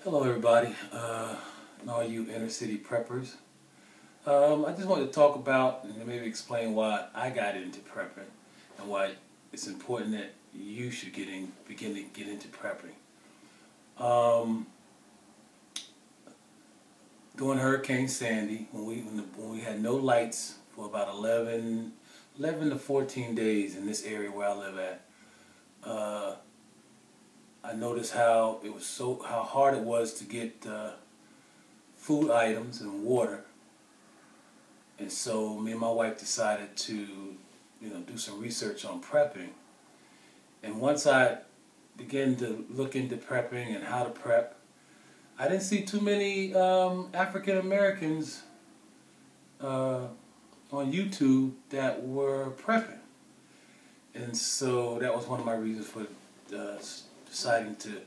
Hello everybody, and all you inner city preppers. I just wanted to talk about and maybe explain why I got into prepping and why it's important that you should begin to get into prepping. During Hurricane Sandy, when we had no lights for about 11 to 14 days in this area where I live at, I noticed how hard it was to get food items and water, and so me and my wife decided to, do some research on prepping. And once I began to look into prepping and how to prep, I didn't see too many African Americans on YouTube that were prepping, and so that was one of my reasons for deciding to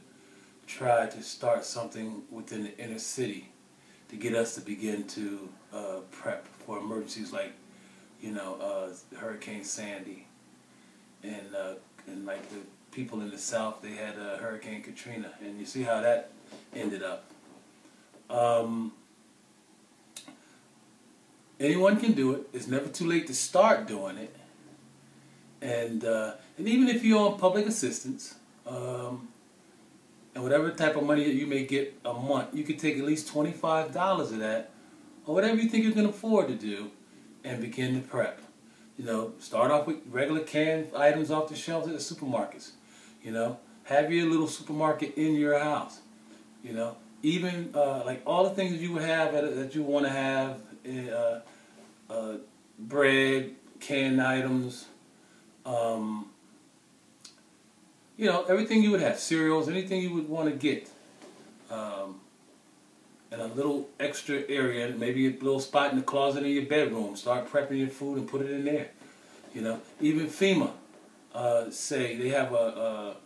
try to start something within the inner city to get us to begin to prep for emergencies like, Hurricane Sandy, and like the people in the South, they had Hurricane Katrina, and you see how that ended up. Anyone can do it. It's never too late to start doing it, and even if you're on public assistance, and whatever type of money that you may get a month, you could take at least $25 of that, or whatever you think you can afford to do, and begin to prep. Start off with regular canned items off the shelves at the supermarkets. Have your little supermarket in your house. Even like all the things that you would have that you want to have, bread, canned items, everything you would have, cereals, anything you would want to get, and a little extra area, maybe a little spot in the closet in your bedroom. Start prepping your food and put it in there. Even FEMA say they have a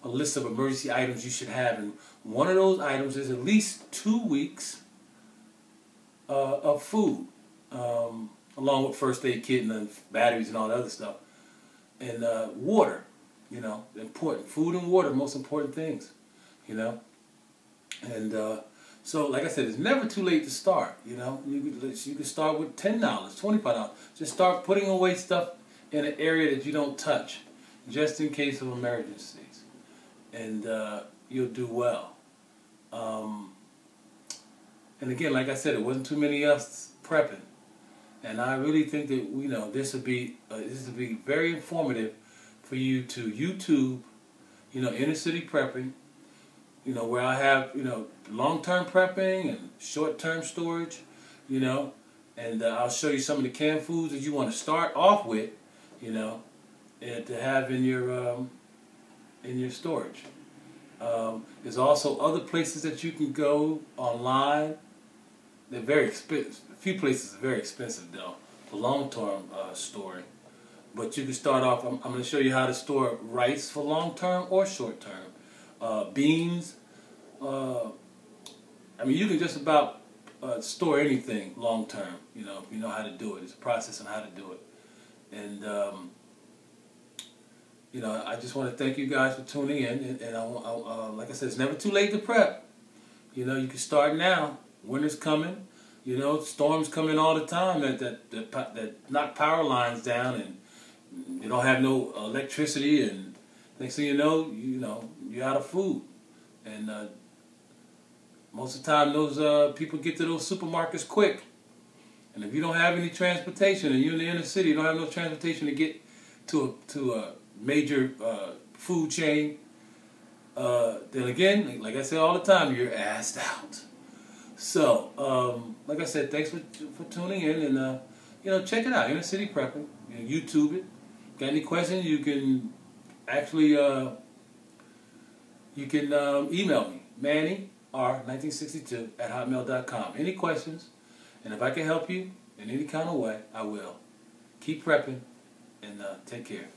list of emergency items you should have, and one of those items is at least 2 weeks of food, along with first aid kit and batteries and all the other stuff, and water. Important. Food and water, most important things, and so like I said, it's never too late to start. You can start with $10, $25. Just start putting away stuff in an area that you don't touch, just in case of emergencies, and you'll do well. And again, like I said, it wasn't too many of us prepping, and I really think that this would be very informative for you to YouTube, inner city prepping, where I have, long-term prepping and short-term storage, and I'll show you some of the canned foods that you want to start off with, and to have in your storage. There's also other places that you can go online. They're very expensive. A few places are very expensive though for long-term storing. But you can start off, I'm going to show you how to store rice for long-term or short-term. Beans. You can just about store anything long-term, if you know how to do it. It's a process on how to do it. And, I just want to thank you guys for tuning in. And like I said, it's never too late to prep. You can start now. Winter's coming. Storms coming all the time that knock power lines down, and you don't have no electricity, and next thing you know, you're out of food. And most of the time, those people get to those supermarkets quick. And if you don't have any transportation, and you're in the inner city, you don't have no transportation to get to a major food chain, then again, like I say all the time, you're assed out. So, like I said, thanks for tuning in, and check it out, Inner City Prepping. YouTube it. Got any questions? You can actually email me, MannyR1962@hotmail.com. Any questions? And if I can help you in any kind of way, I will. Keep prepping, and take care.